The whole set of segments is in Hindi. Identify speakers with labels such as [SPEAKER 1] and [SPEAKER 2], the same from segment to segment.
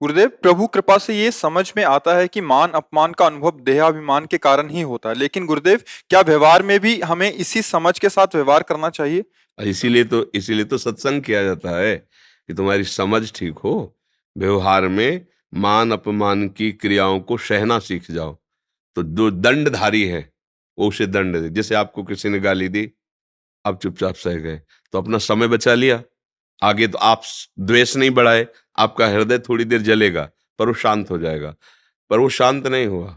[SPEAKER 1] गुरुदेव, प्रभु कृपा से ये समझ में आता है कि मान अपमान का अनुभव देहाभिमान के कारण ही होता है, लेकिन गुरुदेव, क्या व्यवहार में भी हमें इसी समझ के साथ व्यवहार करना चाहिए?
[SPEAKER 2] इसीलिए तो सत्संग किया जाता है कि तुम्हारी समझ ठीक हो। व्यवहार में मान अपमान की क्रियाओं को सहना सीख जाओ। तो जो दंडधारी है वो उसे दंड दे। जैसे आपको किसी ने गाली दी, आप चुपचाप सह गए, तो अपना समय बचा लिया। आगे तो आप द्वेष नहीं बढ़ाए, आपका हृदय थोड़ी देर जलेगा, पर वो शांत हो जाएगा। पर वो शांत नहीं हुआ।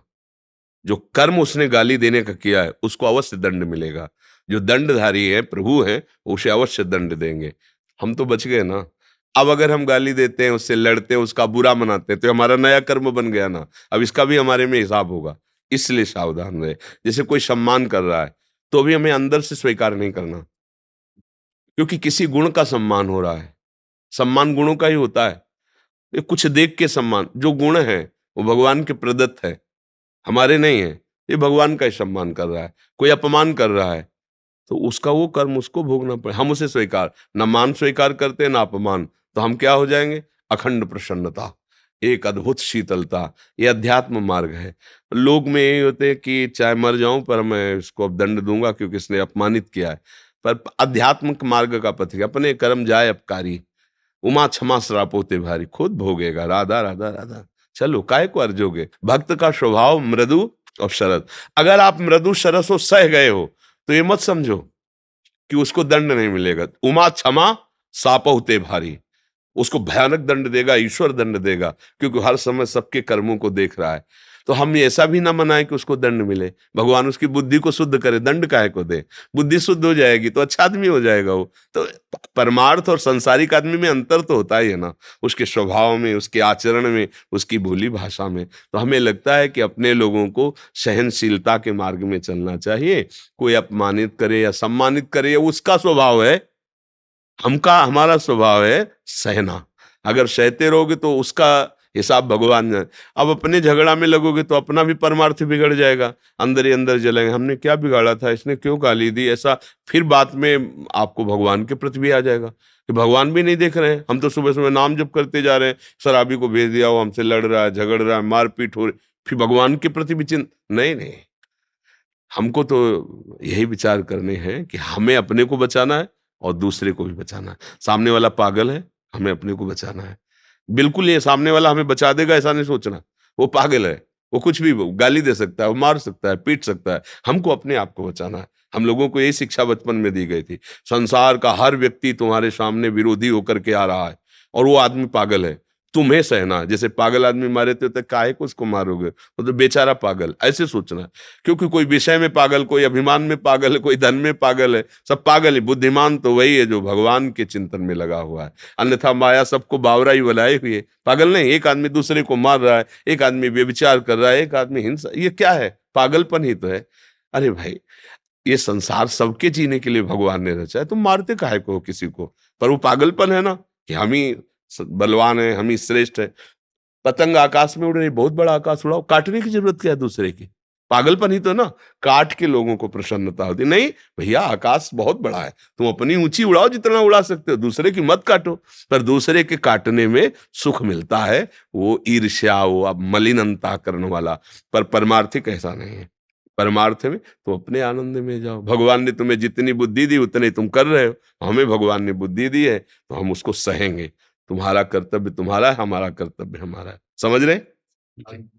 [SPEAKER 2] जो कर्म उसने गाली देने का किया है उसको अवश्य दंड मिलेगा। जो दंडधारी है, प्रभु है, उसे अवश्य दंड देंगे। हम तो बच गए ना। अब अगर हम गाली देते हैं, उससे लड़ते हैं, उसका बुरा मनाते हैं, तो हमारा नया कर्म बन गया ना। अब इसका भी हमारे में हिसाब होगा। इसलिए सावधान रहे। जैसे कोई सम्मान कर रहा है, तो भी हमें अंदर से स्वीकार नहीं करना, क्योंकि किसी गुण का सम्मान हो रहा है। सम्मान गुणों का ही होता है। ये कुछ देख के सम्मान, जो गुण है वो भगवान के प्रदत्त है, हमारे नहीं है। ये भगवान का ही सम्मान कर रहा है। कोई अपमान कर रहा है, तो उसका वो कर्म उसको भोगना पड़े। हम उसे स्वीकार न मान स्वीकार करते ना अपमान, तो हम क्या हो जाएंगे? अखंड प्रसन्नता, एक अद्भुत शीतलता। ये अध्यात्म मार्ग है। लोग में यही होते हैं कि चाहे मर जाऊं पर मैं इसको अब दंड दूंगा क्योंकि इसने अपमानित किया है। पर अध्यात्म मार्ग का पथिक, अपने कर्म जाए अपकारी, उमा क्षमा श्राप होते भारी, खुद भोगेगा। राधा राधा राधा, चलो काय को अर्जोगे। भक्त का स्वभाव मृदु और शरद। अगर आप मृदु सरस हो, सह गए हो, तो ये मत समझो कि उसको दंड नहीं मिलेगा। उमा क्षमा साप होते भारी, उसको भयानक दंड देगा, ईश्वर दंड देगा, क्योंकि हर समय सबके कर्मों को देख रहा है। तो हम ऐसा भी ना मनाएं कि उसको दंड मिले। भगवान उसकी बुद्धि को शुद्ध करे, दंड काहे को दे? बुद्धि शुद्ध हो जाएगी तो अच्छा आदमी हो जाएगा वो तो। परमार्थ और संसारिक आदमी में अंतर तो होता ही है ना, उसके स्वभाव में, उसके आचरण में, उसकी बोली भाषा में। तो हमें लगता है कि अपने लोगों को सहनशीलता के मार्ग में चलना चाहिए। कोई अपमानित करे या सम्मानित करे, ये उसका स्वभाव है। हमारा स्वभाव है सहना। अगर सहते रहोगे तो उसका हिसाब भगवान जाने। अब अपने झगड़ा में लगोगे तो अपना भी परमार्थ बिगड़ जाएगा। अंदर ही अंदर जलेंगे, हमने क्या बिगाड़ा था, इसने क्यों गाली दी, ऐसा। फिर बात में आपको भगवान के प्रति भी आ जाएगा कि भगवान भी नहीं देख रहे हैं। हम तो सुबह सुबह नाम जप करते जा रहे हैं, शराबी को भेज दिया, वो हमसे लड़ रहा है, झगड़ रहा है, मारपीट हो रही। फिर भगवान के प्रति भी नहीं नहीं। हमको तो यही विचार करने हैं कि हमें अपने को बचाना है और दूसरे को भी बचाना है। सामने वाला पागल है, हमें अपने को बचाना है। बिल्कुल ये सामने वाला हमें बचा देगा ऐसा नहीं सोचना। वो पागल है, वो कुछ भी गाली दे सकता है, वो मार सकता है, पीट सकता है। हमको अपने आप को बचाना है। हम लोगों को यही शिक्षा बचपन में दी गई थी। संसार का हर व्यक्ति तुम्हारे सामने विरोधी होकर के आ रहा है और वो आदमी पागल है, तुम्हें सहना है। जैसे पागल आदमी मारे थे तो काहे को उसको मारोगे, वो तो बेचारा पागल, ऐसे सोचना है। क्योंकि कोई विषय में पागल, कोई अभिमान में पागल है, कोई धन में पागल है, सब पागल है। बुद्धिमान तो वही है जो भगवान के चिंतन में लगा हुआ है। अन्यथा माया सबको बावरा ही बनाए हुए। पागल नहीं। एक आदमी दूसरे को मार रहा है, एक आदमी व्यभिचार कर रहा है, एक आदमी हिंसा, ये क्या है? पागलपन ही तो है। अरे भाई, ये संसार सबके जीने के लिए भगवान ने रचा है, तुम मारते काहे को हो किसी को? पर वो पागलपन है ना, कि हम ही बलवान है, हम ही श्रेष्ठ है। पतंग आकाश में उड़ रही, बहुत बड़ा आकाश उड़ाओ, काटने की जरूरत क्या है दूसरे की? पागलपन ही तो ना। काट के लोगों को प्रसन्नता होती नहीं। भैया आकाश बहुत बड़ा है, तुम अपनी ऊंची उड़ाओ जितना उड़ा सकते हो, दूसरे की मत काटो। पर दूसरे के काटने में सुख मिलता है, वो ईर्ष्या, वो अब मलिन अंतःकरण वाला। पर परमार्थिक ऐसा नहीं है। परमार्थ में तुम अपने आनंद में जाओ। भगवान ने तुम्हें जितनी बुद्धि दी उतने तुम कर रहे हो, हमें भगवान ने बुद्धि दी है तो हम उसको सहेंगे। तुम्हारा कर्तव्य तुम्हारा है, हमारा कर्तव्य हमारा है। समझ रहे?